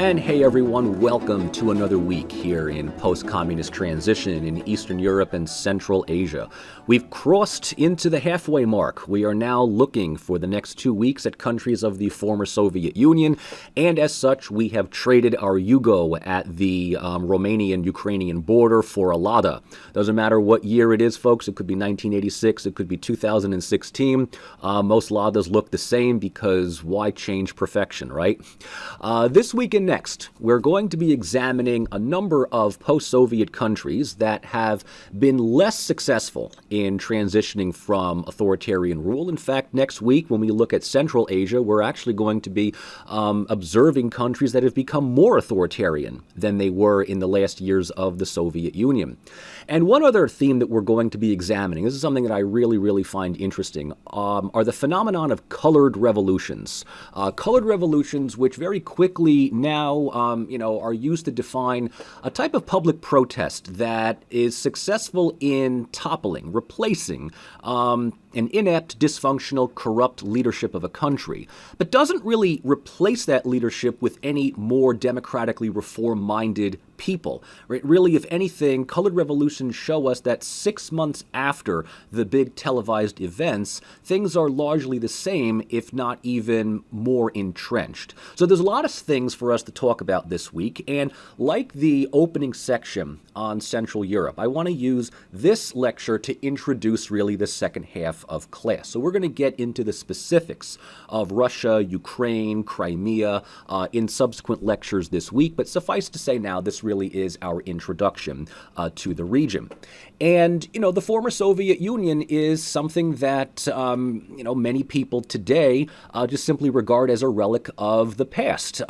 And hey everyone, welcome to another week here in post-communist transition in Eastern Europe and Central Asia. We've crossed into the halfway mark. We are now looking for the next 2 weeks at countries of the former Soviet Union, and as such, we have traded our Yugo at the Romanian-Ukrainian border for a Lada. Doesn't matter what year it is, folks. It could be 1986, it could be 2016. Most Ladas look the same because why change perfection, right? This week and next, we're going to be examining a number of post-Soviet countries that have been less successful in transitioning from authoritarian rule. In fact, next week, when we look at Central Asia, we're actually going to be observing countries that have become more authoritarian than they were in the last years of the Soviet Union. And one other theme that we're going to be examining, this is something that I really find interesting, are the phenomenon of colored revolutions. Colored revolutions, which very quickly now, are used to define a type of public protest that is successful in toppling, replacing an inept, dysfunctional, corrupt leadership of a country, but doesn't really replace that leadership with any more democratically reform-minded people. Right? Really, if anything, colored revolutions show us that 6 months after the big televised events, things are largely the same, if not even more entrenched. So there's a lot of things for us to talk about this week, and like the opening section on Central Europe, I want to use this lecture to introduce really the second half of class. So we're going to get into the specifics of Russia, Ukraine, Crimea in subsequent lectures this week, but suffice to say now, this really is our introduction to the region. And, the former Soviet Union is something that, many people today just simply regard as a relic of the past.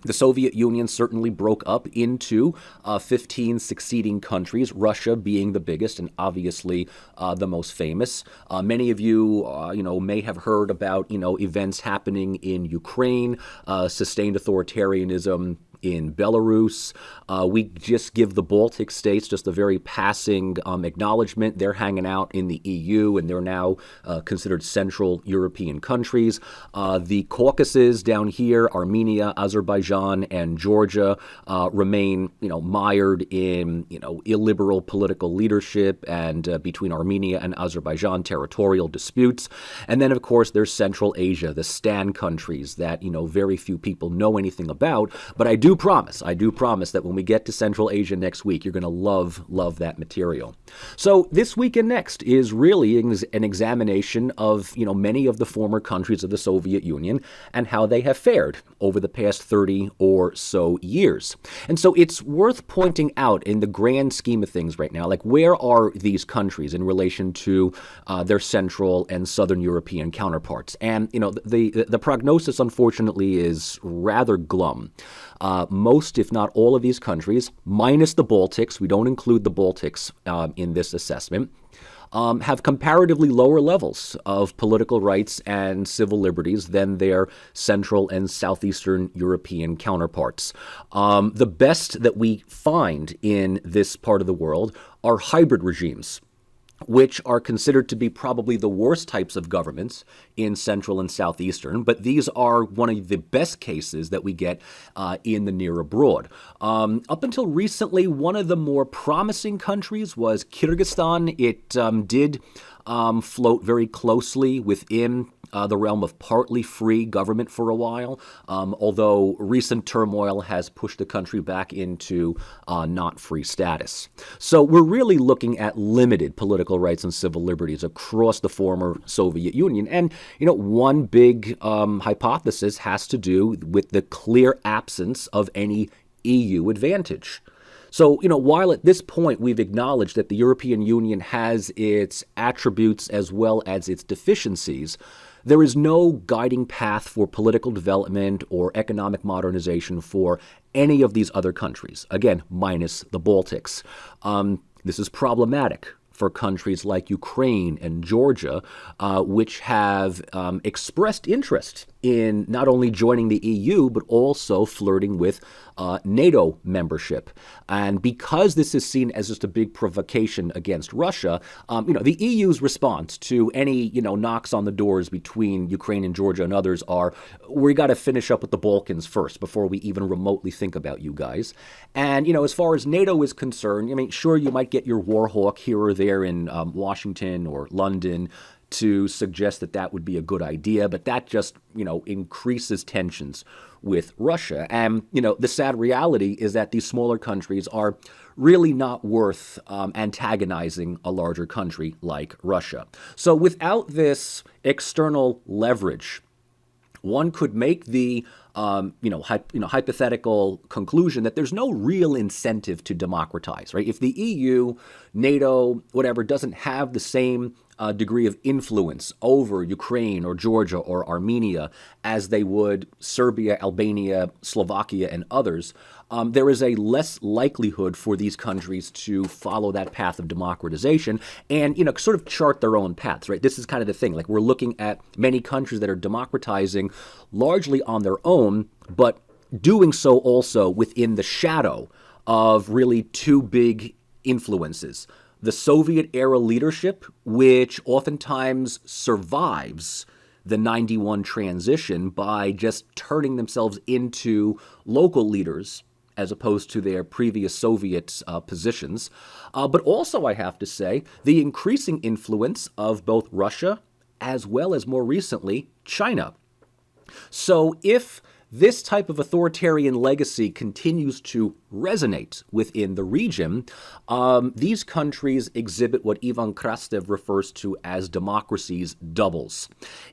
The Soviet Union certainly broke up into 15 succeeding countries, Russia being the biggest and obviously the most famous. Many of you, may have heard about, events happening in Ukraine, sustained authoritarianism in Belarus. We just give the Baltic states just a very passing acknowledgement. They're hanging out in the EU, and they're now considered Central European countries. The Caucasus down here, Armenia, Azerbaijan, and Georgia remain, mired in, illiberal political leadership and between Armenia and Azerbaijan, territorial disputes. And then, of course, there's Central Asia, the Stan countries that, very few people know anything about. But I do promise that when we get to Central Asia next week, you're going to love that material. So this week and next is really an examination of, many of the former countries of the Soviet Union and how they have fared over the past 30 or so years. And so it's worth pointing out in the grand scheme of things right now, like where are these countries in relation to their Central and Southern European counterparts? And, the prognosis, unfortunately, is rather glum. Most, if not all of these countries, minus the Baltics, we don't include the Baltics in this assessment, have comparatively lower levels of political rights and civil liberties than their Central and Southeastern European counterparts. The best that we find in this part of the world are hybrid regimes, which are considered to be probably the worst types of governments in Central and Southeastern, but these are one of the best cases that we get in the near abroad. Up until recently, one of the more promising countries was Kyrgyzstan. It did float very closely within the realm of partly free government for a while, although recent turmoil has pushed the country back into not free status. So we're really looking at limited political rights and civil liberties across the former Soviet Union. And, one big hypothesis has to do with the clear absence of any EU advantage. So, while at this point we've acknowledged that the European Union has its attributes as well as its deficiencies, there is no guiding path for political development or economic modernization for any of these other countries, again, minus the Baltics. This is problematic for countries like Ukraine and Georgia, which have expressed interest in not only joining the EU, but also flirting with NATO membership. And because this is seen as just a big provocation against Russia, the EU's response to any, knocks on the doors between Ukraine and Georgia and others are, we got to finish up with the Balkans first before we even remotely think about you guys. And, as far as NATO is concerned, sure, you might get your war hawk here or there in Washington or London to suggest that that would be a good idea, but that just, increases tensions with Russia. And, the sad reality is that these smaller countries are really not worth antagonizing a larger country like Russia. So without this external leverage, one could make the hypothetical conclusion that there's no real incentive to democratize, right? If the EU, NATO, whatever, doesn't have the same degree of influence over Ukraine or Georgia or Armenia as they would Serbia, Albania, Slovakia, and others, there is a less likelihood for these countries to follow that path of democratization and, sort of chart their own paths, right? This is kind of the thing. Like, we're looking at many countries that are democratizing largely on their own, but doing so also within the shadow of really two big influences. The Soviet-era leadership, which oftentimes survives the 91 transition by just turning themselves into local leaders as opposed to their previous Soviet positions. But also, I have to say, the increasing influence of both Russia as well as, more recently, China. So if this type of authoritarian legacy continues to resonate within the region, these countries exhibit what Ivan Krastev refers to as democracy's doubles.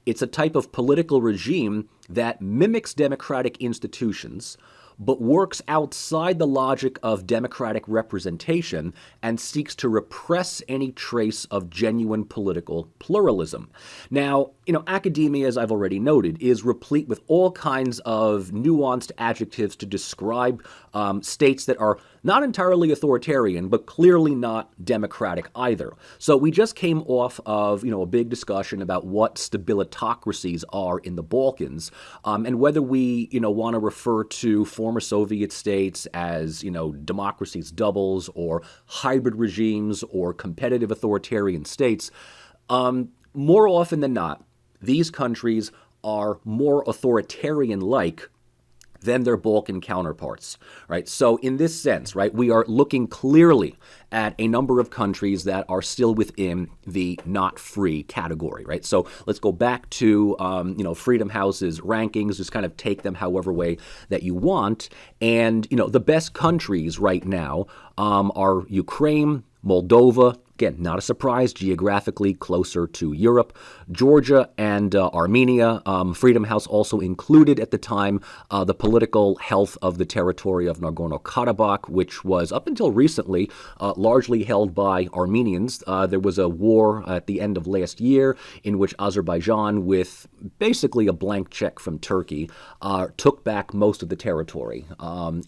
It's a type of political regime that mimics democratic institutions, but works outside the logic of democratic representation and seeks to repress any trace of genuine political pluralism. Now, academia, as I've already noted, is replete with all kinds of nuanced adjectives to describe states that are not entirely authoritarian, but clearly not democratic either. So we just came off of, a big discussion about what stabilitocracies are in the Balkans, and whether we, want to refer to former Soviet states as, democracies doubles or hybrid regimes or competitive authoritarian states. More often than not, these countries are more authoritarian-like than their Balkan counterparts, right? So in this sense, right, we are looking clearly at a number of countries that are still within the not free category, right? So let's go back to, Freedom House's rankings, just kind of take them however way that you want. And, the best countries right now are Ukraine, Moldova, again, not a surprise, geographically closer to Europe, Georgia and Armenia. Freedom House also included at the time the political health of the territory of Nagorno-Karabakh, which was up until recently largely held by Armenians. There was a war at the end of last year in which Azerbaijan, with basically a blank check from Turkey, took back most of the territory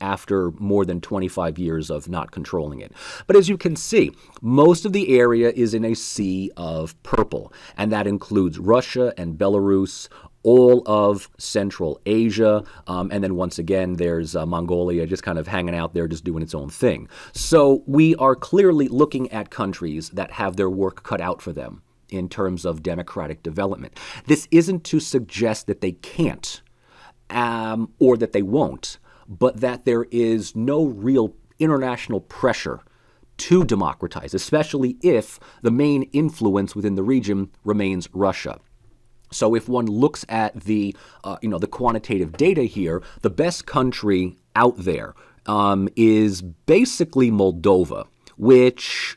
after more than 25 years of not controlling it. But as you can see, most of the area is in a sea of purple, and that includes Russia and Belarus, all of Central Asia, and then once again, there's Mongolia just kind of hanging out there, just doing its own thing. So we are clearly looking at countries that have their work cut out for them in terms of democratic development. This isn't to suggest that they can't or that they won't, but that there is no real international pressure to democratize, especially if the main influence within the region remains Russia. So if one looks at the quantitative data here, the best country out there is basically Moldova, which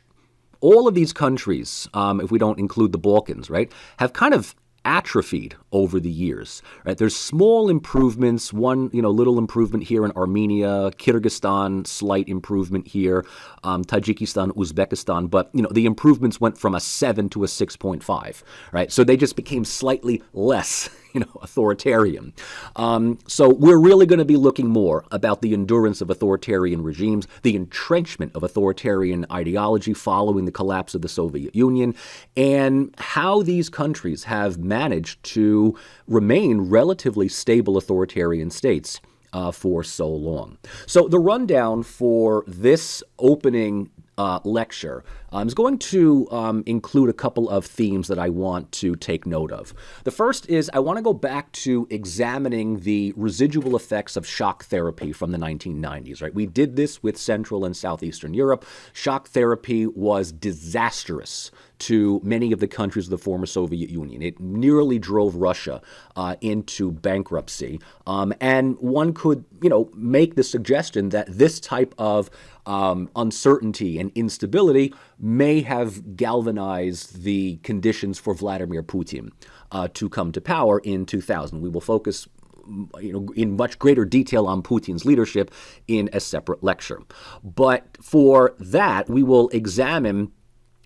all of these countries, if we don't include the Balkans, right, have kind of atrophied over the years, right? There's small improvements, one, little improvement here in Armenia, Kyrgyzstan, slight improvement here, Tajikistan, Uzbekistan, but, the improvements went from a 7 to a 6.5, right? So they just became slightly less, authoritarian. So we're really going to be looking more about the endurance of authoritarian regimes, the entrenchment of authoritarian ideology following the collapse of the Soviet Union, and how these countries have managed to remain relatively stable authoritarian states for so long. So the rundown for this opening lecture is going to include a couple of themes that I want to take note of. The first is I want to go back to examining the residual effects of shock therapy from the 1990s. Right? We did this with Central and Southeastern Europe. Shock therapy was disastrous to many of the countries of the former Soviet Union. It nearly drove Russia into bankruptcy. And one could, make the suggestion that this type of uncertainty and instability may have galvanized the conditions for Vladimir Putin to come to power in 2000. We will focus in much greater detail on Putin's leadership in a separate lecture. But for that, we will examine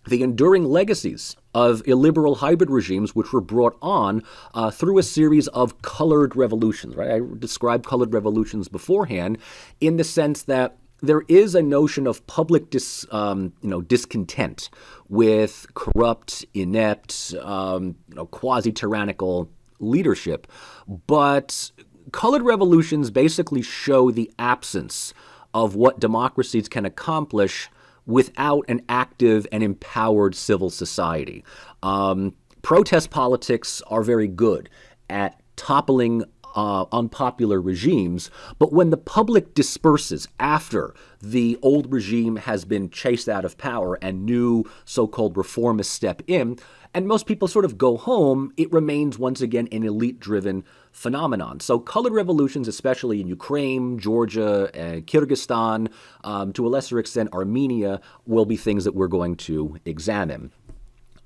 the enduring legacies of illiberal hybrid regimes which were brought on through a series of colored revolutions. Right? I described colored revolutions beforehand in the sense that there is a notion of public discontent with corrupt, inept, quasi-tyrannical leadership. But colored revolutions basically show the absence of what democracies can accomplish without an active and empowered civil society. Protest politics are very good at toppling unpopular regimes, but when the public disperses after the old regime has been chased out of power and new so-called reformists step in, and most people sort of go home, it remains once again an elite-driven phenomenon. So colored revolutions, especially in Ukraine, Georgia, Kyrgyzstan, to a lesser extent Armenia, will be things that we're going to examine.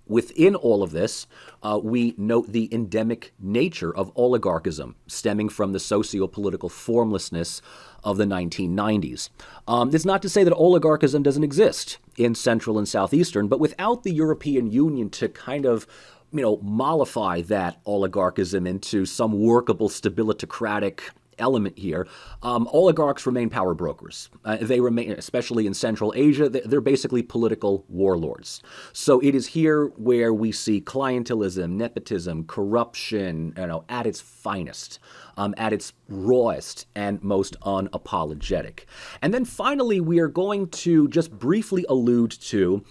Within all of this, we note the endemic nature of oligarchism stemming from the socio-political formlessness of the 1990s. It's not to say that oligarchism doesn't exist in Central and Southeastern, but without the European Union to kind of mollify that oligarchism into some workable stabilitocratic element here, oligarchs remain power brokers. They remain, especially in Central Asia, they're basically political warlords. So it is here where we see clientelism, nepotism, corruption, at its finest, at its rawest and most unapologetic. And then finally, we are going to just briefly allude to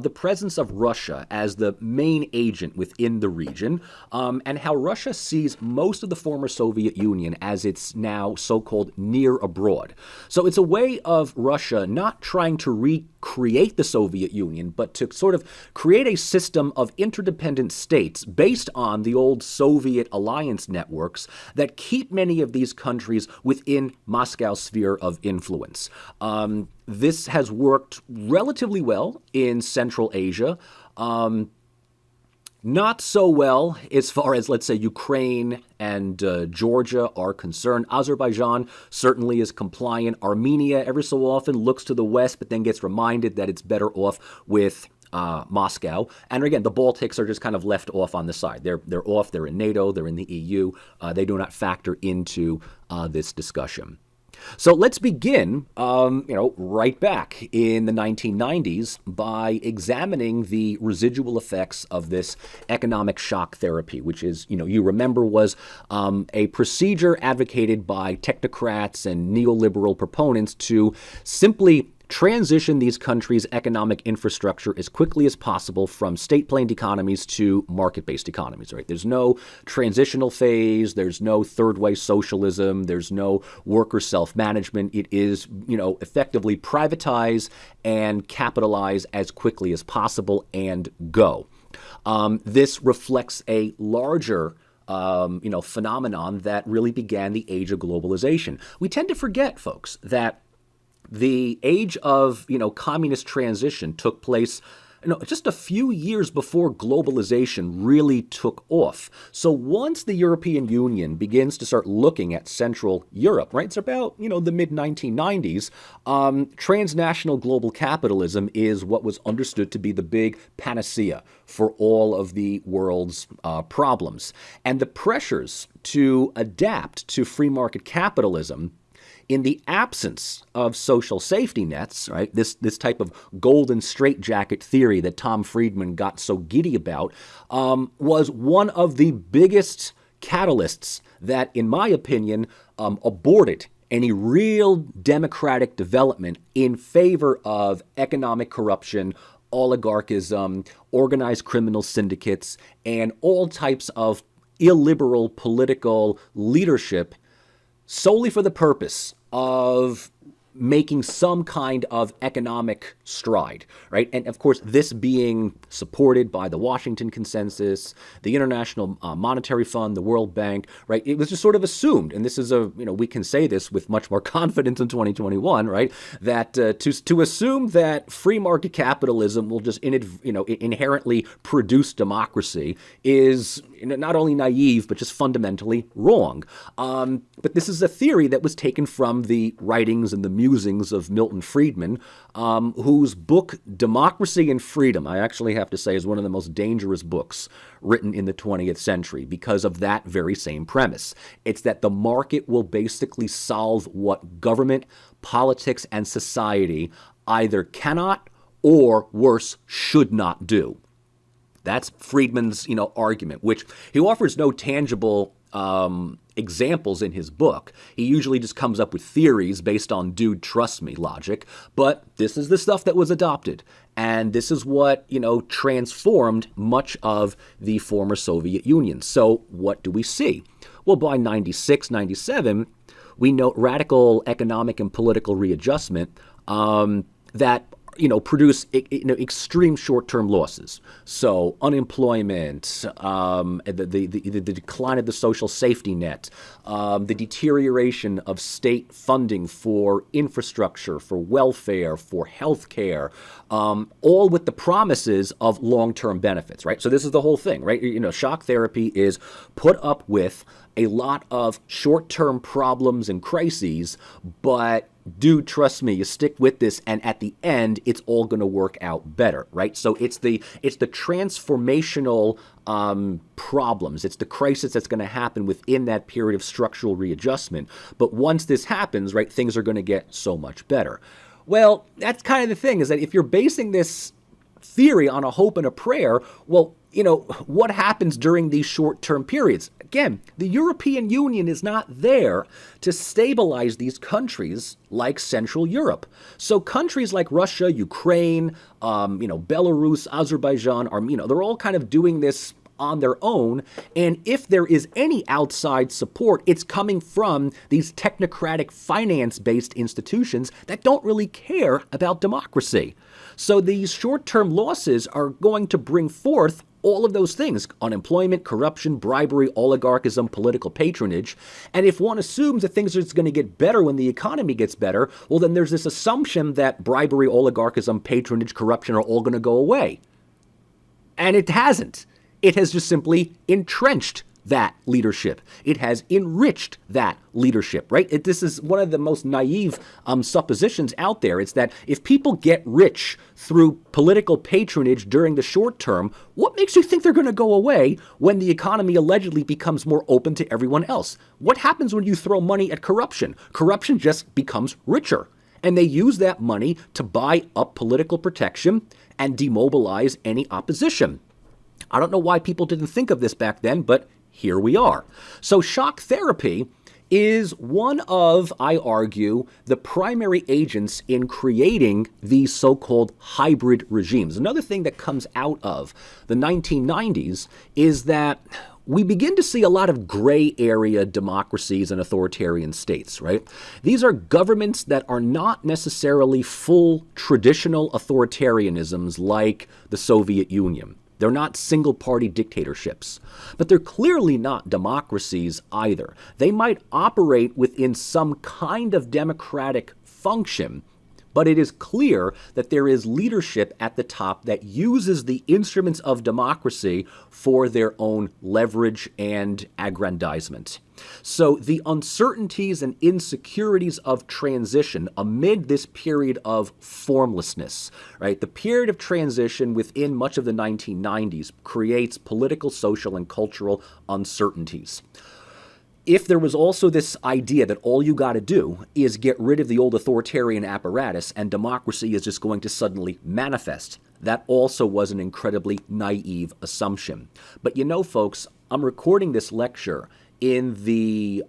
the presence of Russia as the main agent within the region, and how Russia sees most of the former Soviet Union as its now so-called near abroad. So it's a way of Russia not trying to recreate the Soviet Union, but to sort of create a system of interdependent states based on the old Soviet alliance networks that keep many of these countries within Moscow's sphere of influence. This has worked relatively well in Central Asia. Not so well as far as, let's say, Ukraine and Georgia are concerned. Azerbaijan certainly is compliant. Armenia every so often looks to the west, but then gets reminded that it's better off with Moscow. And again, the Baltics are just kind of left off on the side. They're off. They're in NATO. They're in the EU. They do not factor into this discussion. So let's begin, right back in the 1990s by examining the residual effects of this economic shock therapy, which is, you remember was a procedure advocated by technocrats and neoliberal proponents to simply transition these countries' economic infrastructure as quickly as possible from state-planned economies to market-based economies, right? There's no transitional phase. There's no third-way socialism. There's no worker self-management. It is, effectively privatize and capitalize as quickly as possible and go. This reflects a larger phenomenon that really began the age of globalization. We tend to forget, folks, that the age of, communist transition took place just a few years before globalization really took off. So once the European Union begins to start looking at Central Europe, right, it's about, the mid-1990s, transnational global capitalism is what was understood to be the big panacea for all of the world's problems. And the pressures to adapt to free market capitalism in the absence of social safety nets, right, this type of golden straitjacket theory that Tom Friedman got so giddy about, was one of the biggest catalysts that, in my opinion, aborted any real democratic development in favor of economic corruption, oligarchism, organized criminal syndicates, and all types of illiberal political leadership solely for the purpose of making some kind of economic stride, right? And of course, this being supported by the Washington Consensus, the International Monetary Fund, the World Bank, right? It was just sort of assumed, and this is we can say this with much more confidence in 2021, right? That to assume that free market capitalism will just inherently produce democracy is not only naive, but just fundamentally wrong. But this is a theory that was taken from the writings and the musings of Milton Friedman, whose book Democracy and Freedom, I actually have to say, is one of the most dangerous books written in the 20th century because of that very same premise. It's that the market will basically solve what government, politics, and society either cannot or, worse, should not do. That's Friedman's, argument, which he offers no tangible examples in his book. He usually just comes up with theories based on dude, trust me logic. But this is the stuff that was adopted. And this is what, transformed much of the former Soviet Union. So what do we see? Well, by 96, 97, we note radical economic and political readjustment that produce extreme short-term losses. So unemployment, the decline of the social safety net, the deterioration of state funding for infrastructure, for welfare, for health care, all with the promises of long-term benefits, right? So this is the whole thing, right? Shock therapy is put up with a lot of short-term problems and crises, but dude, trust me, you stick with this, and at the end, it's all going to work out better, right? So it's the transformational problems. It's the crisis that's going to happen within that period of structural readjustment. But once this happens, right, things are going to get so much better. Well, that's kind of the thing, is that if you're basing this theory on a hope and a prayer, well, what happens during these short-term periods? Again, the European Union is not there to stabilize these countries like Central Europe. So countries like Russia, Ukraine, Belarus, Azerbaijan, they're all kind of doing this on their own. And if there is any outside support, it's coming from these technocratic finance-based institutions that don't really care about democracy. So these short-term losses are going to bring forth all of those things: unemployment, corruption, bribery, oligarchism, political patronage. And if one assumes that things are just going to get better when the economy gets better, well, then there's this assumption that bribery, oligarchism, patronage, corruption are all going to go away. And it hasn't. It has just simply entrenched that leadership. It has enriched that leadership, right? This is one of the most naive suppositions out there. It's that if people get rich through political patronage during the short term, what makes you think they're going to go away when the economy allegedly becomes more open to everyone else? What happens when you throw money at corruption? Corruption just becomes richer. And they use that money to buy up political protection and demobilize any opposition. I don't know why people didn't think of this back then, but here we are. So shock therapy is one of, I argue, the primary agents in creating these so-called hybrid regimes. Another thing that comes out of the 1990s is that we begin to see a lot of gray area democracies and authoritarian states, right? These are governments that are not necessarily full traditional authoritarianisms like the Soviet Union. They're not single-party dictatorships, but they're clearly not democracies either. They might operate within some kind of democratic function, But it is clear that there is leadership at the top that uses the instruments of democracy for their own leverage and aggrandizement. So the uncertainties and insecurities of transition amid this period of formlessness, right? The period of transition within much of the 1990s creates political, social, and cultural uncertainties. If there was also this idea that all you got to do is get rid of the old authoritarian apparatus and democracy is just going to suddenly manifest, that also was an incredibly naive assumption. But you know, folks, I'm recording this lecture in the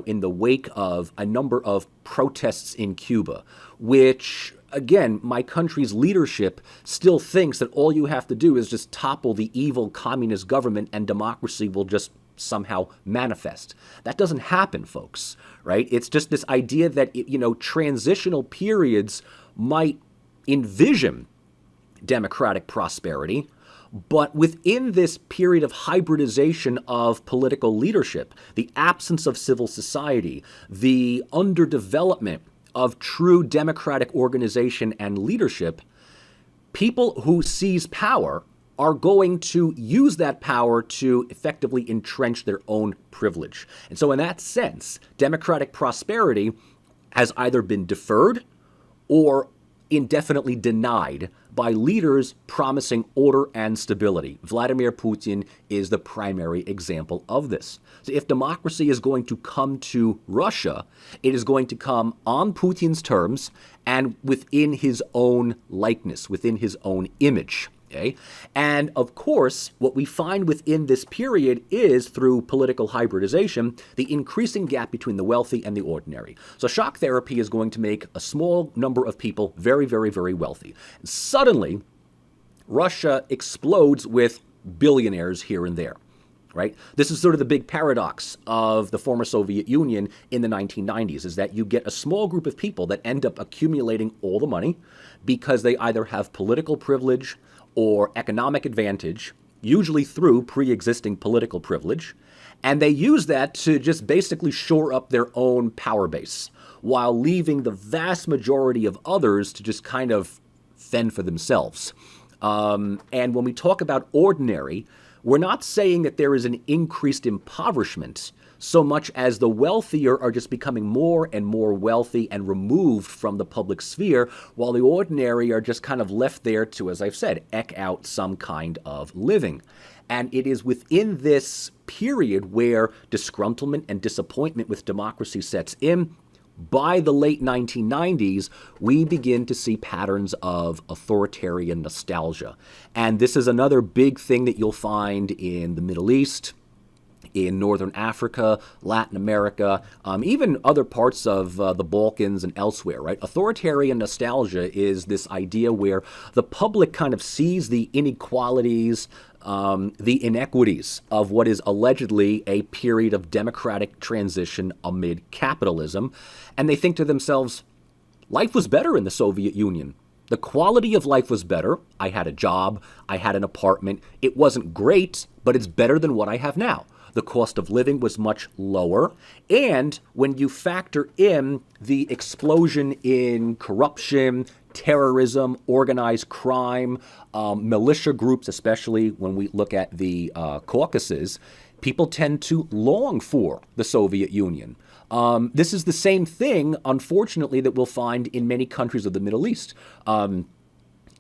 in the wake of a number of protests in Cuba, which, again, my country's leadership still thinks that all you have to do is just topple the evil communist government and democracy will just somehow manifest. That doesn't happen, folks, right? It's just this idea that, transitional periods might envision democratic prosperity, but within this period of hybridization of political leadership, the absence of civil society, the underdevelopment of true democratic organization and leadership, people who seize power are going to use that power to effectively entrench their own privilege. And so in that sense, democratic prosperity has either been deferred or indefinitely denied by leaders promising order and stability. Vladimir Putin is the primary example of this. So if democracy is going to come to Russia, it is going to come on Putin's terms and within his own likeness, within his own image. Okay? And of course, what we find within this period is, through political hybridization, the increasing gap between the wealthy and the ordinary. So shock therapy is going to make a small number of people very, very, very wealthy. And suddenly, Russia explodes with billionaires here and there. Right? This is sort of the big paradox of the former Soviet Union in the 1990s, is that you get a small group of people that end up accumulating all the money because they either have political privilege or economic advantage, usually through pre-existing political privilege, and they use that to just basically shore up their own power base, while leaving the vast majority of others to just kind of fend for themselves. And when we talk about ordinary, we're not saying that there is an increased impoverishment so much as the wealthier are just becoming more and more wealthy and removed from the public sphere, while the ordinary are just kind of left there to, as I've said, eke out some kind of living. And it is within this period where disgruntlement and disappointment with democracy sets in. By the late 1990s, we begin to see patterns of authoritarian nostalgia. And this is another big thing that you'll find in the Middle East, in Northern Africa, Latin America, even other parts of the Balkans and elsewhere, right? Authoritarian nostalgia is this idea where the public kind of sees the inequalities, the inequities of what is allegedly a period of democratic transition amid capitalism, and they think to themselves, life was better in the Soviet Union. The quality of life was better. I had a job. I had an apartment. It wasn't great, but it's better than what I have now. The cost of living was much lower. And when you factor in the explosion in corruption, terrorism, organized crime, militia groups, especially when we look at the Caucasus, people tend to long for the Soviet Union. This is the same thing, unfortunately, that we'll find in many countries of the Middle East.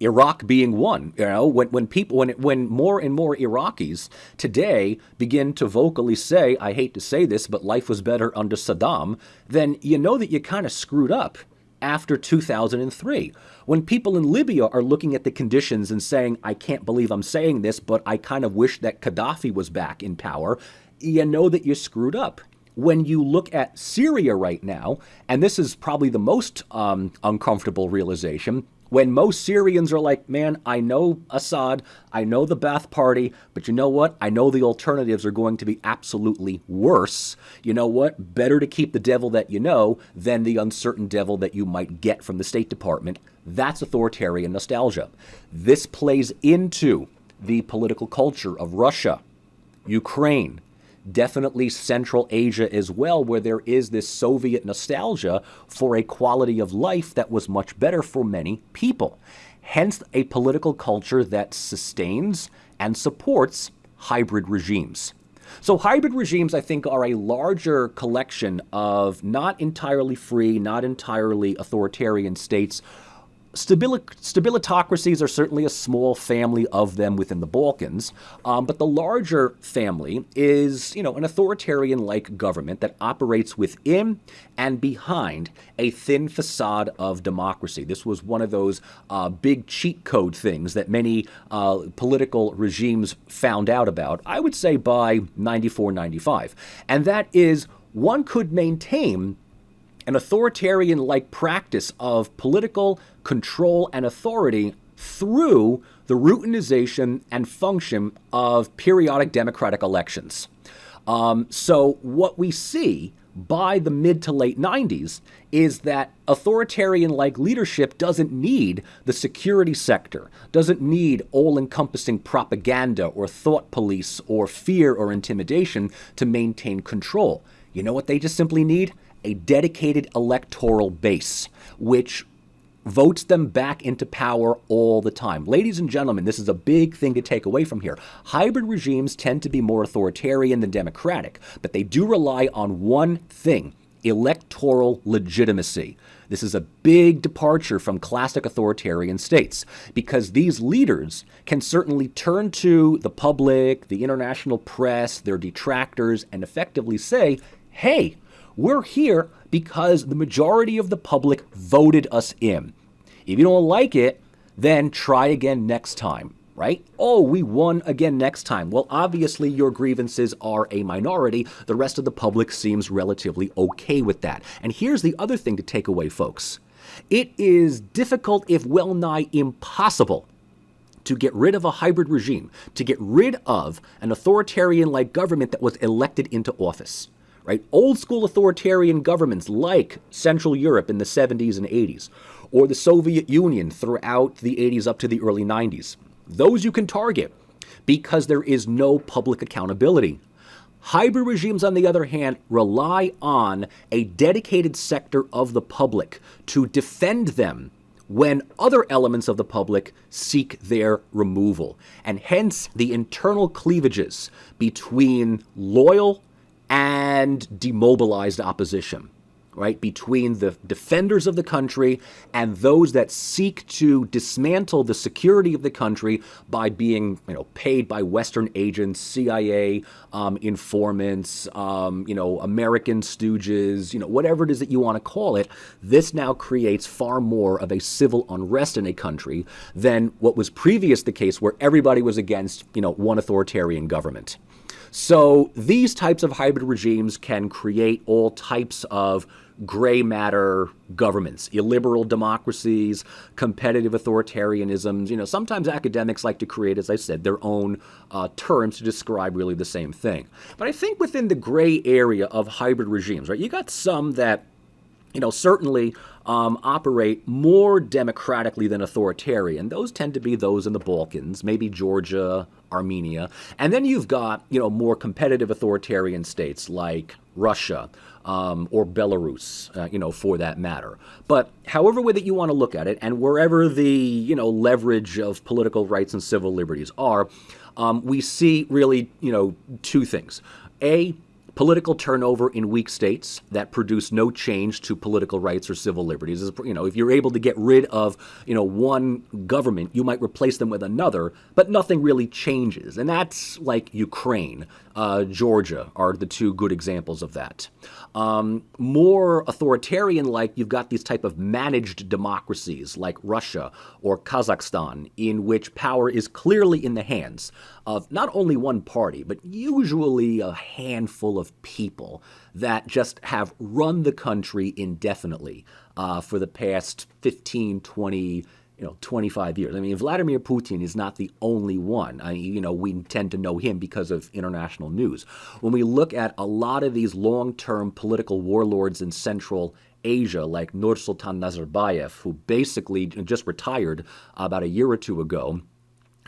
Iraq being one, when more and more Iraqis today begin to vocally say, I hate to say this, but life was better under Saddam, then you know that you kind of screwed up after 2003. When people in Libya are looking at the conditions and saying, I can't believe I'm saying this, but I kind of wish that Gaddafi was back in power, you know that you screwed up. When you look at Syria right now, and this is probably the most uncomfortable realization, when most Syrians are like, man, I know Assad, I know the Ba'ath Party, but you know what? I know the alternatives are going to be absolutely worse. You know what? Better to keep the devil that you know than the uncertain devil that you might get from the State Department. That's authoritarian nostalgia. This plays into the political culture of Russia, Ukraine, Definitely Central Asia as well, where there is this Soviet nostalgia for a quality of life that was much better for many people. Hence, a political culture that sustains and supports hybrid regimes. So hybrid regimes, I think, are a larger collection of not entirely free, not entirely authoritarian states. Stabilitocracies are certainly a small family of them within the Balkans, but the larger family is, an authoritarian-like government that operates within and behind a thin facade of democracy. This was one of those big cheat code things that many political regimes found out about, I would say by 94, 95. And that is, one could maintain an authoritarian-like practice of political control and authority through the routinization and function of periodic democratic elections. So what we see by the mid to late 90s is that authoritarian-like leadership doesn't need the security sector, doesn't need all-encompassing propaganda or thought police or fear or intimidation to maintain control. You know what they just simply need? A dedicated electoral base, which votes them back into power all the time. Ladies and gentlemen, this is a big thing to take away from here. Hybrid regimes tend to be more authoritarian than democratic, but they do rely on one thing: electoral legitimacy. This is a big departure from classic authoritarian states, because these leaders can certainly turn to the public, the international press, their detractors, and effectively say, hey, we're here because the majority of the public voted us in. If you don't like it, then try again next time, right? Oh, we won again next time. Well, obviously your grievances are a minority. The rest of the public seems relatively okay with that. And here's the other thing to take away, folks. It is difficult, if well nigh impossible, to get rid of a hybrid regime, to get rid of an authoritarian-like government that was elected into office. Right? Old school authoritarian governments like Central Europe in the 70s and 80s, or the Soviet Union throughout the 80s up to the early 90s. Those you can target because there is no public accountability. Hybrid regimes, on the other hand, rely on a dedicated sector of the public to defend them when other elements of the public seek their removal. And hence the internal cleavages between loyal and demobilized opposition, right? Between the defenders of the country and those that seek to dismantle the security of the country by being, paid by Western agents, CIA informants, American stooges, whatever it is that you want to call it. This now creates far more of a civil unrest in a country than what was previous the case, where everybody was against, one authoritarian government. So these types of hybrid regimes can create all types of gray matter governments, illiberal democracies, competitive authoritarianisms. Sometimes academics like to create, as I said, their own terms to describe really the same thing. But I think within the gray area of hybrid regimes, right, you got some that certainly operate more democratically than authoritarian. Those tend to be those in the Balkans, maybe Georgia, Armenia. And then you've got, more competitive authoritarian states like Russia or Belarus, for that matter. But however way that you want to look at it, and wherever the, leverage of political rights and civil liberties are, we see really, two things. A, political turnover in weak states that produce no change to political rights or civil liberties. If you're able to get rid of, one government, you might replace them with another, but nothing really changes. And that's like Ukraine, Georgia are the two good examples of that. More authoritarian-like, you've got these type of managed democracies like Russia or Kazakhstan, in which power is clearly in the hands of not only one party, but usually a handful of people that just have run the country indefinitely for the past 15, 20, 25 years. I mean, Vladimir Putin is not the only one. We tend to know him because of international news. When we look at a lot of these long-term political warlords in Central Asia, like Nursultan Nazarbayev, who basically just retired about a year or two ago,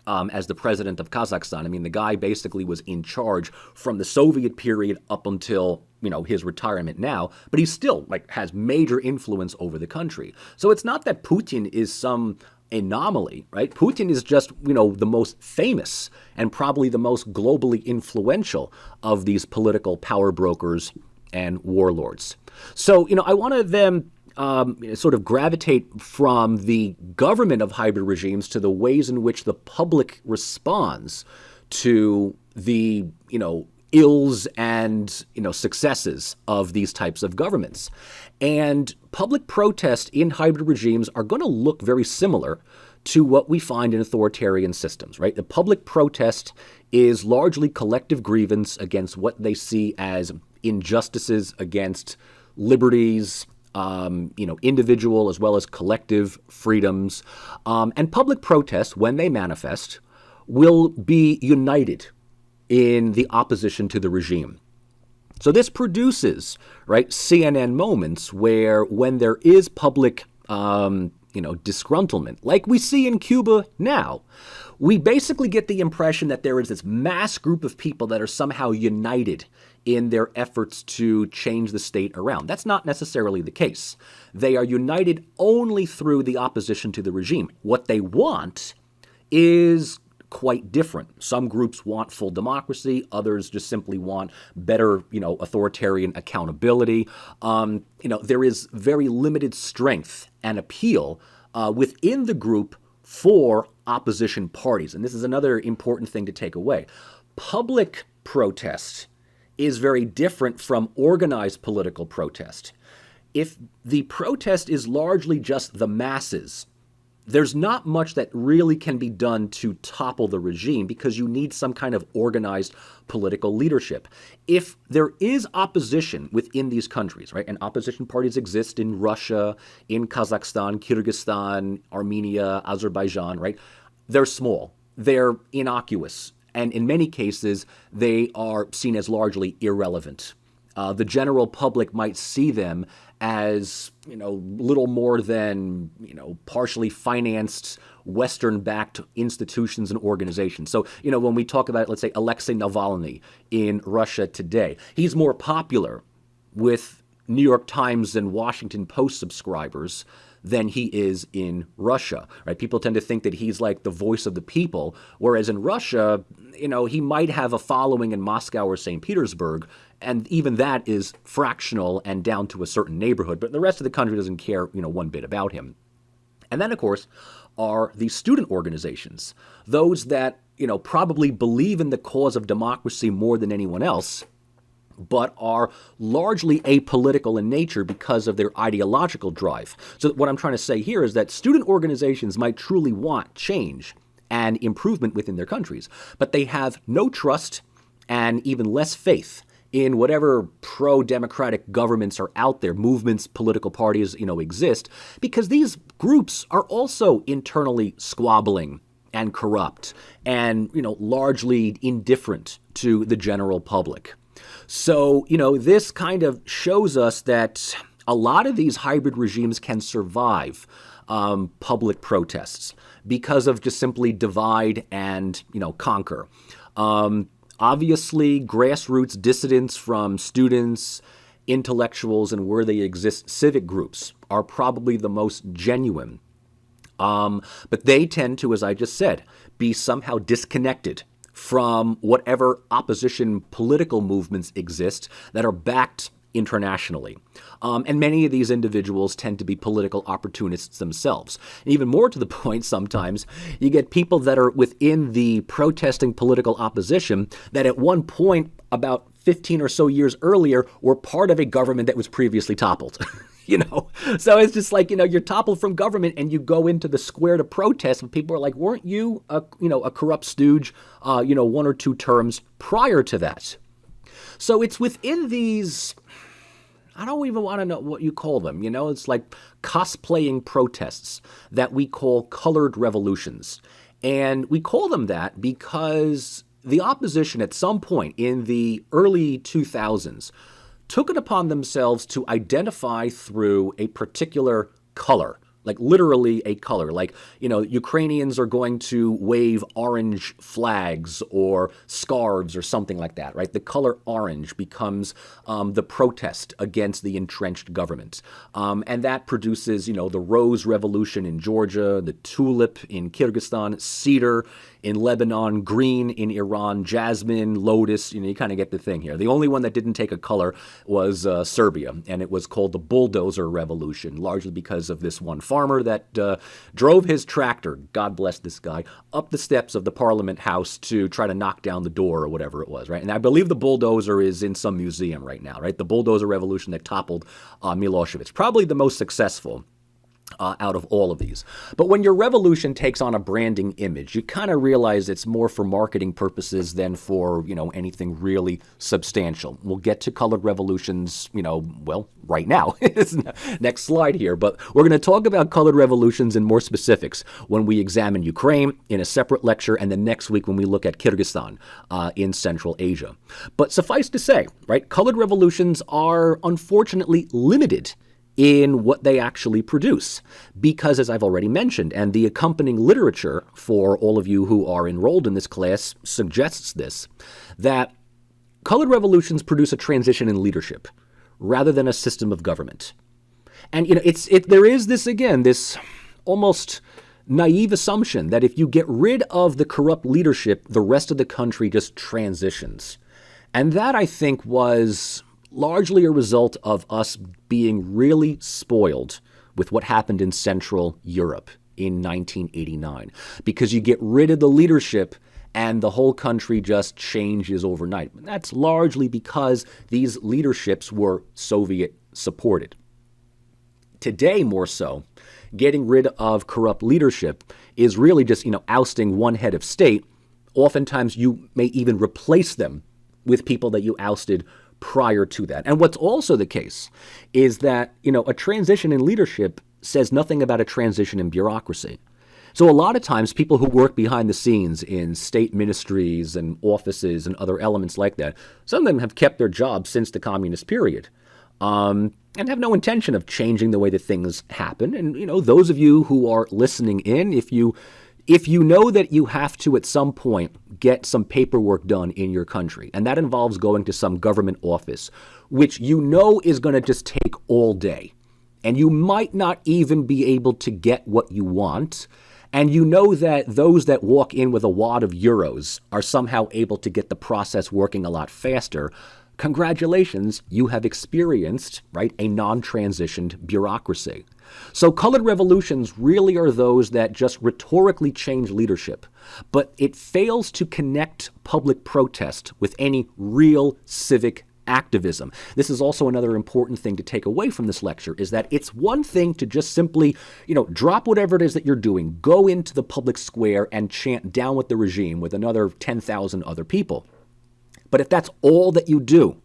as the president of Kazakhstan. I mean, the guy basically was in charge from the Soviet period up until, his retirement now, but he still has major influence over the country. So it's not that Putin is some anomaly, right? Putin is just, the most famous and probably the most globally influential of these political power brokers and warlords. So, I want to then sort of gravitate from the government of hybrid regimes to the ways in which the public responds to the, ills and, successes of these types of governments. And public protest in hybrid regimes are going to look very similar to what we find in authoritarian systems, right? The public protest is largely collective grievance against what they see as injustices against liberties, individual as well as collective freedoms. And public protests, when they manifest, will be united in the opposition to the regime. So this produces, right, CNN moments where when there is public, disgruntlement, like we see in Cuba now, we basically get the impression that there is this mass group of people that are somehow united in their efforts to change the state around. That's not necessarily the case. They are united only through the opposition to the regime. What they want is quite different. Some groups want full democracy. Others just simply want better, authoritarian accountability. There is very limited strength and appeal within the group for opposition parties. And this is another important thing to take away. Public protest is very different from organized political protest. If the protest is largely just the masses, there's not much that really can be done to topple the regime because you need some kind of organized political leadership. If there is opposition within these countries, right, and opposition parties exist in Russia, in Kazakhstan, Kyrgyzstan, Armenia, Azerbaijan, right, they're small, they're innocuous, and in many cases, they are seen as largely irrelevant. The general public might see them as, little more than, partially financed Western-backed institutions and organizations. So, when we talk about, let's say, Alexei Navalny in Russia today, he's more popular with New York Times and Washington Post subscribers than he is in Russia, right? People tend to think that he's like the voice of the people, whereas in Russia, he might have a following in Moscow or St. Petersburg, and even that is fractional and down to a certain neighborhood, but the rest of the country doesn't care, one bit about him. And then, of course, are the student organizations, those that, probably believe in the cause of democracy more than anyone else, but are largely apolitical in nature because of their ideological drive. So what I'm trying to say here is that student organizations might truly want change and improvement within their countries, but they have no trust and even less faith in whatever pro-democratic governments are out there, movements, political parties, exist, because these groups are also internally squabbling and corrupt and, largely indifferent to the general public. So, this kind of shows us that a lot of these hybrid regimes can survive public protests because of just simply divide and, conquer. Obviously, grassroots dissidents from students, intellectuals, and where they exist, civic groups are probably the most genuine. But they tend to, as I just said, be somehow disconnected from whatever opposition political movements exist that are backed internationally. And many of these individuals tend to be political opportunists themselves. And even more to the point, sometimes you get people that are within the protesting political opposition that at one point about 15 or so years earlier were part of a government that was previously toppled. So it's just like, you're toppled from government and you go into the square to protest and people are like, weren't you a corrupt stooge, 1 or 2 terms prior to that? So it's within these, I don't even want to know what you call them, it's like cosplaying protests that we call colored revolutions. And we call them that because the opposition at some point in the early 2000s took it upon themselves to identify through a particular color like literally a color. Like, Ukrainians are going to wave orange flags or scarves or something like that, right? The color orange becomes the protest against the entrenched government. And that produces, the rose revolution in Georgia, the tulip in Kyrgyzstan, cedar in Lebanon, green in Iran, jasmine, lotus. You kind of get the thing here. The only one that didn't take a color was Serbia, and it was called the bulldozer revolution, largely because of this one farmer that drove his tractor, God bless this guy, up the steps of the Parliament House to try to knock down the door or whatever it was, right? And I believe the bulldozer is in some museum right now, right? The bulldozer revolution that toppled Milosevic, probably the most successful out of all of these. But when your revolution takes on a branding image, you kind of realize it's more for marketing purposes than for, anything really substantial. We'll get to colored revolutions, right now. Next slide here. But we're going to talk about colored revolutions in more specifics when we examine Ukraine in a separate lecture, and then next week when we look at Kyrgyzstan in Central Asia. But suffice to say, right, colored revolutions are unfortunately limited in what they actually produce. Because, as I've already mentioned, and the accompanying literature for all of you who are enrolled in this class suggests this, that colored revolutions produce a transition in leadership rather than a system of government. And, there is this almost naive assumption that if you get rid of the corrupt leadership, the rest of the country just transitions. And that, I think, was largely a result of us being really spoiled with what happened in Central Europe in 1989. Because you get rid of the leadership and the whole country just changes overnight. And that's largely because these leaderships were Soviet supported. Today, more so, getting rid of corrupt leadership is really just, ousting one head of state. Oftentimes you may even replace them with people that you ousted prior to that. And what's also the case is that, a transition in leadership says nothing about a transition in bureaucracy. So a lot of times people who work behind the scenes in state ministries and offices and other elements like that, some of them have kept their jobs since the communist period and have no intention of changing the way that things happen. And, those of you who are listening in, if you know that you have to at some point get some paperwork done in your country, and that involves going to some government office, which is going to just take all day, and you might not even be able to get what you want, and that those that walk in with a wad of euros are somehow able to get the process working a lot faster, congratulations, you have experienced, right, a non-transitioned bureaucracy. So colored revolutions really are those that just rhetorically change leadership, but it fails to connect public protest with any real civic activism. This is also another important thing to take away from this lecture, is that it's one thing to just simply, drop whatever it is that you're doing, go into the public square and chant down with the regime with another 10,000 other people. But if that's all that you do,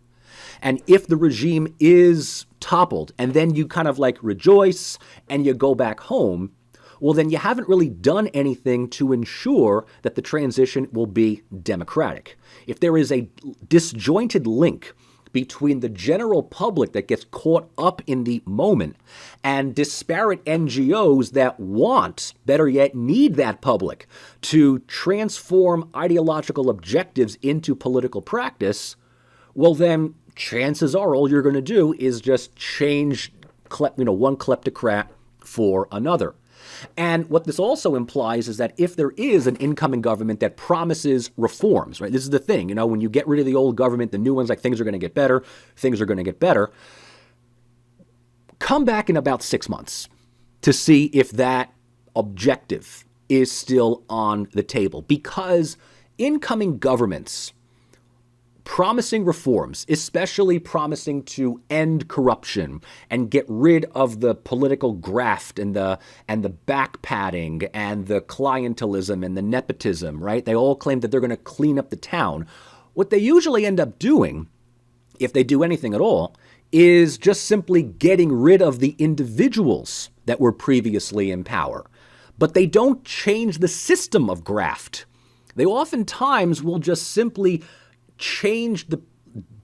and if the regime is toppled, and then you kind of rejoice and you go back home, well, then you haven't really done anything to ensure that the transition will be democratic. If there is a disjointed link between the general public that gets caught up in the moment and disparate NGOs that want, better yet, need that public to transform ideological objectives into political practice, well then chances are all you're going to do is just change one kleptocrat for another. And what this also implies is that if there is an incoming government that promises reforms, right? This is the thing, when you get rid of the old government, the new one's like, things are going to get better, come back in about 6 months to see if that objective is still on the table. Because incoming governments promising reforms, especially promising to end corruption and get rid of the political graft and the backpatting and the clientelism and the nepotism, right? They all claim that they're going to clean up the town. What they usually end up doing, if they do anything at all, is just simply getting rid of the individuals that were previously in power. But they don't change the system of graft. They oftentimes will just simply change the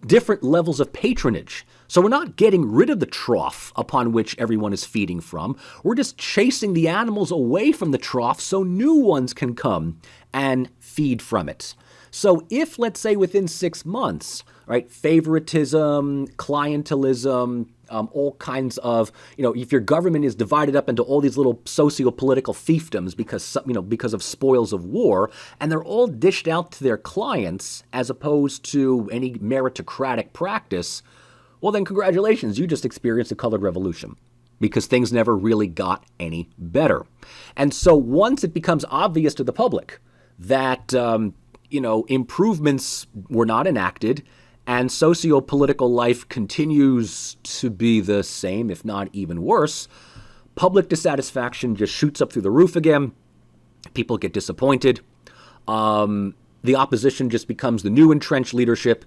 different levels of patronage. So we're not getting rid of the trough upon which everyone is feeding from. We're just chasing the animals away from the trough so new ones can come and feed from it. So if, let's say, within 6 months, right, favoritism, clientelism, all kinds of, if your government is divided up into all these little socio-political fiefdoms because of spoils of war, and they're all dished out to their clients as opposed to any meritocratic practice, well then congratulations, you just experienced a colored revolution because things never really got any better. And so once it becomes obvious to the public that, improvements were not enacted, and socio-political life continues to be the same, if not even worse, public dissatisfaction just shoots up through the roof again. People get disappointed. The opposition just becomes the new entrenched leadership,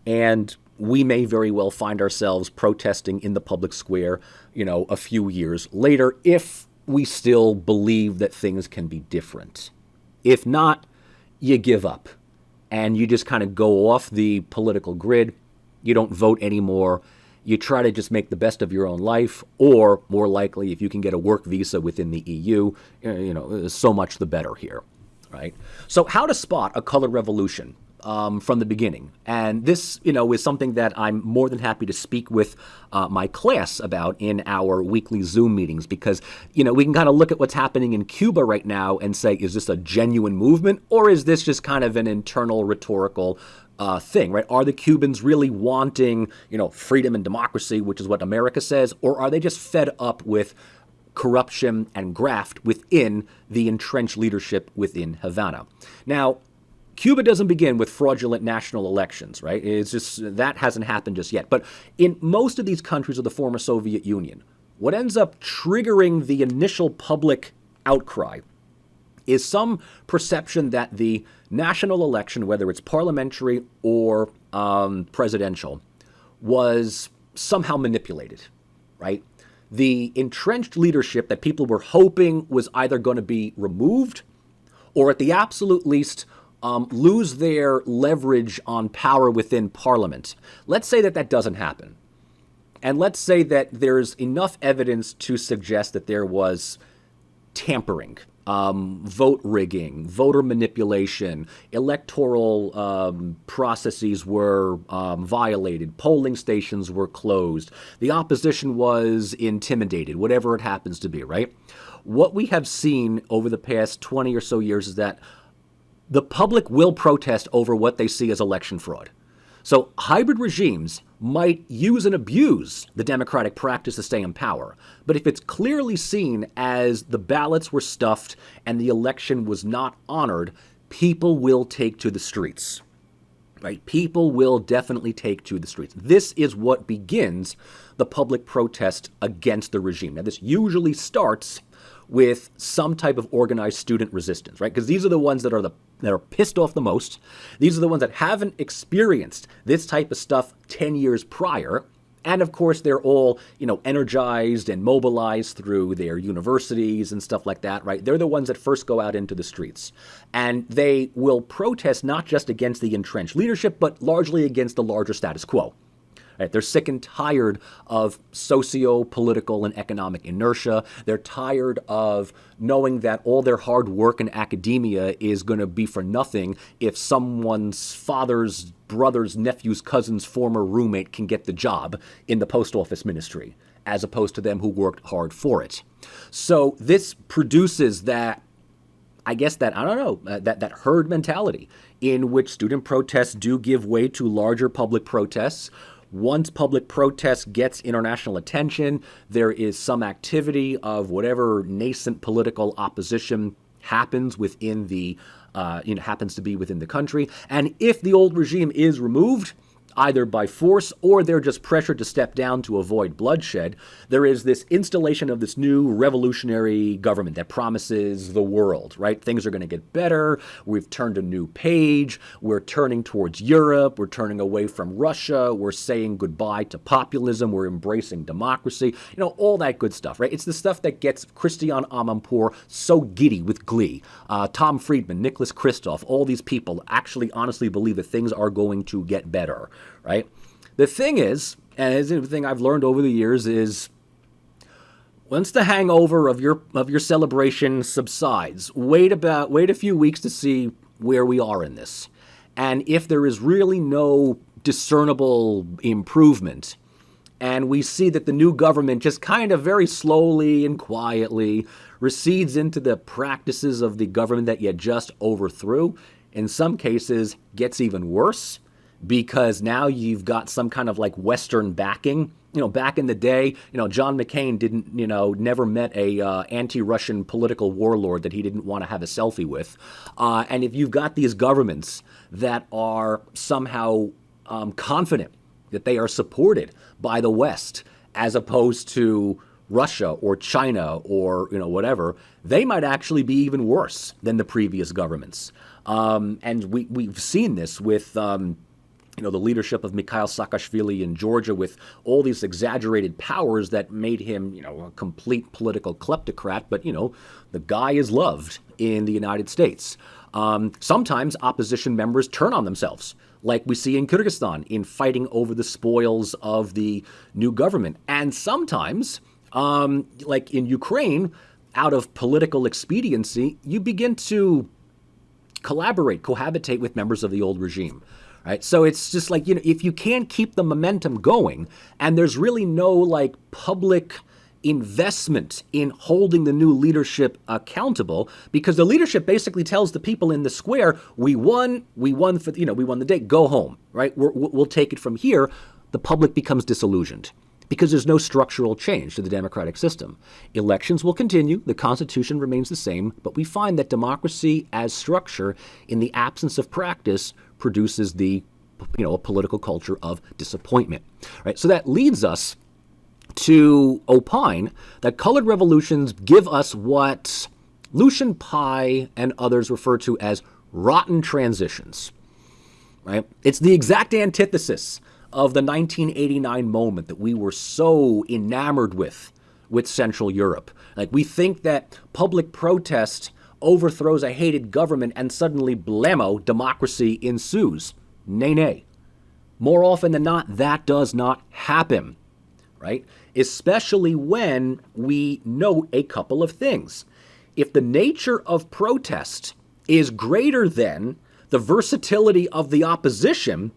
and we may very well find ourselves protesting in the public square, a few years later, if we still believe that things can be different. If not, you give up. And you just kind of go off the political grid. You don't vote anymore. You try to just make the best of your own life, or more likely, if you can get a work visa within the EU, so much the better here, right? So how to spot a colored revolution from the beginning. And this, is something that I'm more than happy to speak with my class about in our weekly Zoom meetings, because, we can kind of look at what's happening in Cuba right now and say, is this a genuine movement, or is this just kind of an internal rhetorical thing, right? Are the Cubans really wanting, freedom and democracy, which is what America says, or are they just fed up with corruption and graft within the entrenched leadership within Havana? Now, Cuba doesn't begin with fraudulent national elections, right? It's just, that hasn't happened just yet. But in most of these countries of the former Soviet Union, what ends up triggering the initial public outcry is some perception that the national election, whether it's parliamentary or presidential, was somehow manipulated, right? The entrenched leadership that people were hoping was either going to be removed or at the absolute least lose their leverage on power within Parliament. Let's say that doesn't happen. And let's say that there's enough evidence to suggest that there was tampering, vote rigging, voter manipulation, electoral processes were violated, polling stations were closed, the opposition was intimidated, whatever it happens to be, right? What we have seen over the past 20 or so years is that the public will protest over what they see as election fraud. So hybrid regimes might use and abuse the democratic practice to stay in power. But if it's clearly seen as the ballots were stuffed and the election was not honored, people will take to the streets. Right? People will definitely take to the streets. This is what begins the public protest against the regime. Now, this usually starts with some type of organized student resistance, right? Because these are the ones that are pissed off the most. These are the ones that haven't experienced this type of stuff 10 years prior. And of course, they're all, energized and mobilized through their universities and stuff like that, right? They're the ones that first go out into the streets. And they will protest not just against the entrenched leadership, but largely against the larger status quo. Right? They're sick and tired of socio-political and economic inertia. They're tired of knowing that all their hard work in academia is going to be for nothing if someone's father's, brother's, nephew's, cousin's former roommate can get the job in the post office ministry, as opposed to them who worked hard for it. So this produces that, that herd mentality in which student protests do give way to larger public protests. Once public protest gets international attention, there is some activity of whatever nascent political opposition happens within the, happens to be within the country. And if the old regime is removed, either by force or they're just pressured to step down to avoid bloodshed, there is this installation of this new revolutionary government that promises the world, right? Things are going to get better. We've turned a new page. We're turning towards Europe. We're turning away from Russia. We're saying goodbye to populism. We're embracing democracy. All that good stuff, right? It's the stuff that gets Christian Amanpour so giddy with glee. Tom Friedman, Nicholas Kristof, all these people actually honestly believe that things are going to get better, right? The thing is, and this is the thing I've learned over the years, is once the hangover of your celebration subsides, wait a few weeks to see where we are in this. And if there is really no discernible improvement, and we see that the new government just kind of very slowly and quietly recedes into the practices of the government that you just overthrew, in some cases gets even worse, because now you've got some kind of like Western backing. Back in the day, John McCain never met a anti-Russian political warlord that he didn't want to have a selfie with. And if you've got these governments that are somehow confident that they are supported by the West, as opposed to Russia or China or whatever, they might actually be even worse than the previous governments. And we've seen this with the leadership of Mikhail Saakashvili in Georgia, with all these exaggerated powers that made him, a complete political kleptocrat. But, the guy is loved in the United States. Sometimes opposition members turn on themselves, like we see in Kyrgyzstan, in fighting over the spoils of the new government. And sometimes, like in Ukraine, out of political expediency, you begin to cohabitate with members of the old regime. Right? So it's just like, if you can't keep the momentum going, and there's really no public investment in holding the new leadership accountable, because the leadership basically tells the people in the square, we won the day, go home, right? We'll take it from here. The public becomes disillusioned because there's no structural change to the democratic system. Elections will continue, the Constitution remains the same, but we find that democracy as structure, in the absence of practice, produces a political culture of disappointment, right? So that leads us to opine that colored revolutions give us what Lucian Pye and others refer to as rotten transitions, right? It's the exact antithesis of the 1989 moment that we were so enamored with Central Europe. Like, we think that public protest overthrows a hated government and suddenly, blammo, democracy ensues. Nay, nay. More often than not, that does not happen, right? Especially when we note a couple of things. If the nature of protest is greater than the versatility of the opposition,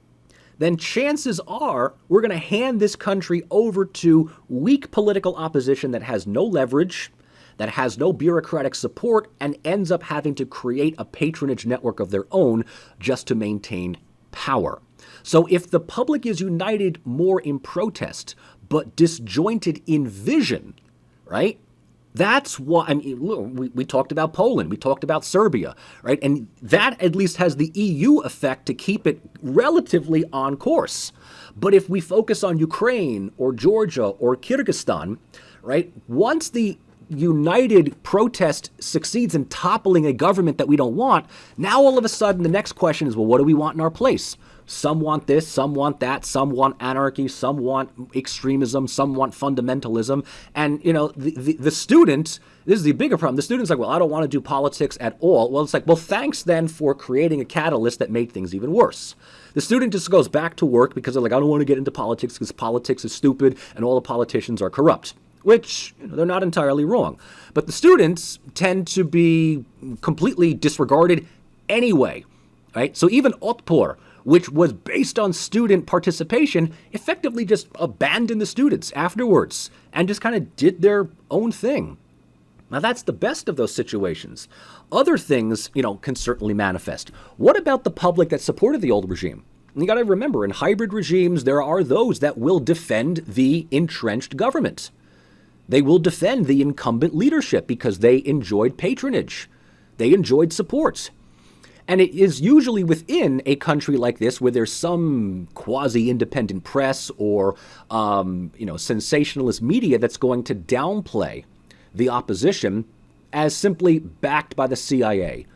then chances are we're going to hand this country over to weak political opposition that has no leverage, that has no bureaucratic support, and ends up having to create a patronage network of their own just to maintain power. So if the public is united more in protest, but disjointed in vision, right? That's what, we talked about Poland, we talked about Serbia, right? And that at least has the EU effect to keep it relatively on course. But if we focus on Ukraine or Georgia or Kyrgyzstan, right? Once the united protest succeeds in toppling a government that we don't want, now all of a sudden the next question is, well, what do we want in our place? Some want this, some want that, some want anarchy, some want extremism, some want fundamentalism. And, the student, this is the bigger problem. The student's like, well, I don't want to do politics at all. Well, it's like, well, thanks then for creating a catalyst that made things even worse. The student just goes back to work because they're like, I don't want to get into politics because politics is stupid and all the politicians are corrupt. Which, they're not entirely wrong. But the students tend to be completely disregarded anyway, right? So even Otpor, which was based on student participation, effectively just abandoned the students afterwards and just kind of did their own thing. Now, that's the best of those situations. Other things, can certainly manifest. What about the public that supported the old regime? And you got to remember, in hybrid regimes, there are those that will defend the entrenched government. They will defend the incumbent leadership because they enjoyed patronage. They enjoyed support. And it is usually within a country like this where there's some quasi-independent press or, sensationalist media that's going to downplay the opposition as simply backed by the CIA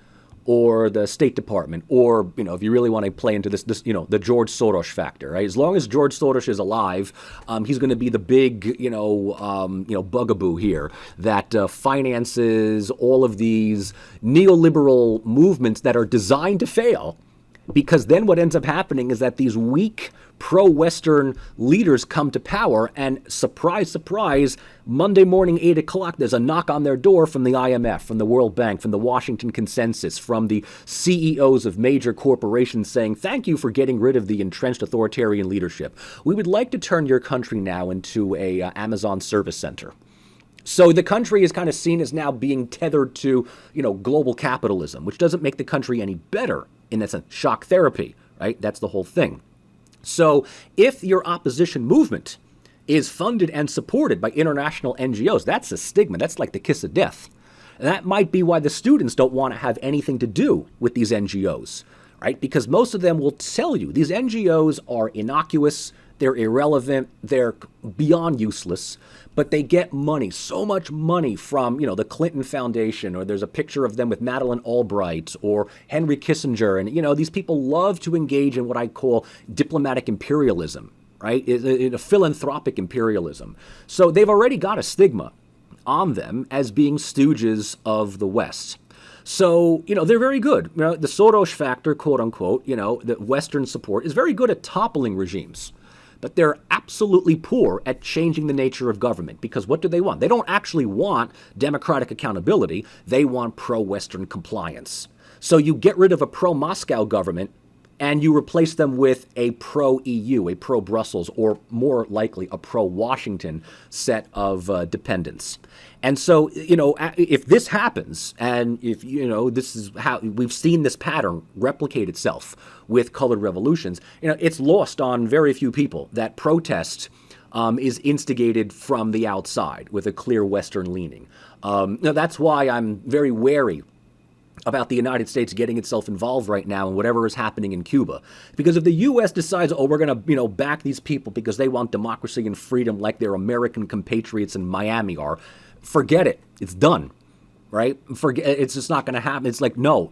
or the State Department, or, if you really want to play into this, the George Soros factor, right? As long as George Soros is alive, he's going to be the big, bugaboo here that finances all of these neoliberal movements that are designed to fail Because then what ends up happening is that these weak pro-Western leaders come to power, and surprise, surprise, Monday morning, 8 o'clock, there's a knock on their door from the IMF, from the World Bank, from the Washington Consensus, from the CEOs of major corporations saying, thank you for getting rid of the entrenched authoritarian leadership. We would like to turn your country now into a Amazon service center. So the country is kind of seen as now being tethered to, global capitalism, which doesn't make the country any better in that sense. Shock therapy, right? That's the whole thing. So if your opposition movement is funded and supported by international NGOs, that's a stigma. That's like the kiss of death. And that might be why the students don't want to have anything to do with these NGOs, right? Because most of them will tell you these NGOs are innocuous, they're irrelevant, they're beyond useless, but they get money, so much money from, the Clinton Foundation, or there's a picture of them with Madeleine Albright or Henry Kissinger. And, these people love to engage in what I call diplomatic imperialism, right? A philanthropic imperialism. So they've already got a stigma on them as being stooges of the West. So, they're very good. The Soros factor, quote unquote, the Western support is very good at toppling regimes. But they're absolutely poor at changing the nature of government, because what do they want? They don't actually want democratic accountability. They want pro-Western compliance. So you get rid of a pro-Moscow government and you replace them with a pro-EU, a pro-Brussels, or more likely a pro-Washington set of dependents. And so, if this happens, and if, this is how we've seen this pattern replicate itself with colored revolutions, it's lost on very few people that protest is instigated from the outside with a clear Western leaning. Now, that's why I'm very wary about the United States getting itself involved right now in whatever is happening in Cuba. Because if the U.S. decides, we're going to, back these people because they want democracy and freedom like their American compatriots in Miami are, forget it. It's done, right? It's just not going to happen. It's like, no,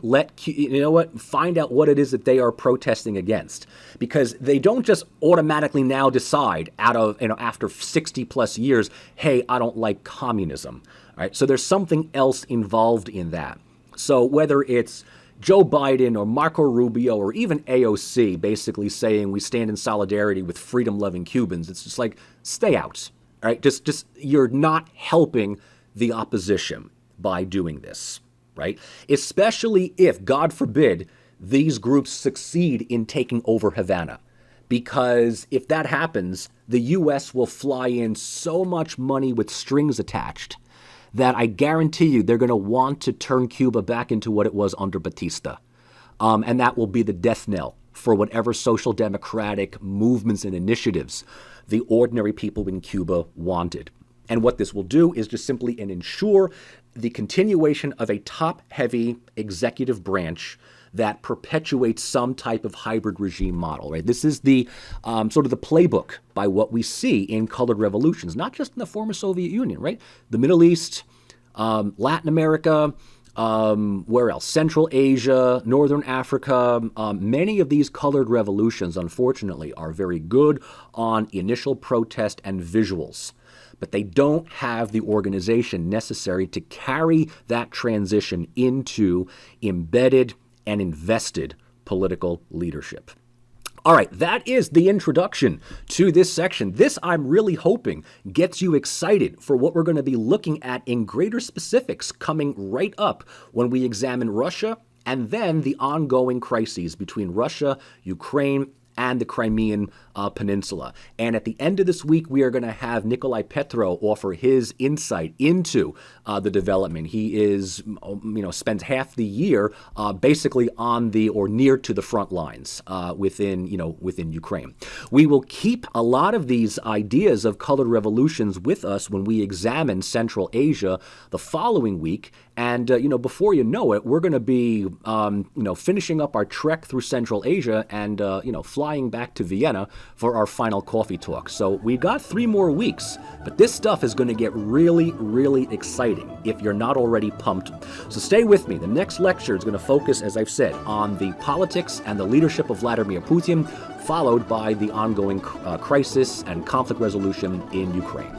find out what it is that they are protesting against. Because they don't just automatically now decide after 60 plus years, hey, I don't like communism, right? So there's something else involved in that. So whether it's Joe Biden or Marco Rubio or even AOC basically saying we stand in solidarity with freedom-loving Cubans, it's just like, stay out, right? Just you're not helping the opposition by doing this, right? Especially if, God forbid, these groups succeed in taking over Havana. Because if that happens, the U.S. will fly in so much money with strings attached that I guarantee you they're going to want to turn Cuba back into what it was under Batista. And that will be the death knell for whatever social democratic movements and initiatives the ordinary people in Cuba wanted. And what this will do is just simply ensure the continuation of a top-heavy executive branch that perpetuates some type of hybrid regime model, right? This is the sort of the playbook by what we see in colored revolutions, not just in the former Soviet Union, right? The Middle East, Latin America, where else? Central Asia, Northern Africa. Many of these colored revolutions, unfortunately, are very good on initial protest and visuals, but they don't have the organization necessary to carry that transition into embedded and invested political leadership. All right, that is the introduction to this section. This, I'm really hoping, gets you excited for what we're going to be looking at in greater specifics coming right up when we examine Russia and then the ongoing crises between Russia, Ukraine, and the Crimean Peninsula. And at the end of this week, we are going to have Nikolai Petro offer his insight into the development. He is, spends half the year basically on the or near to the front lines within Ukraine. We will keep a lot of these ideas of colored revolutions with us when we examine Central Asia the following week. And, before you know it, we're going to be, finishing up our trek through Central Asia and, flying back to Vienna for our final coffee talk. So we've got 3 more weeks, but this stuff is going to get really, really exciting if you're not already pumped. So stay with me. The next lecture is going to focus, as I've said, on the politics and the leadership of Vladimir Putin, followed by the ongoing crisis and conflict resolution in Ukraine.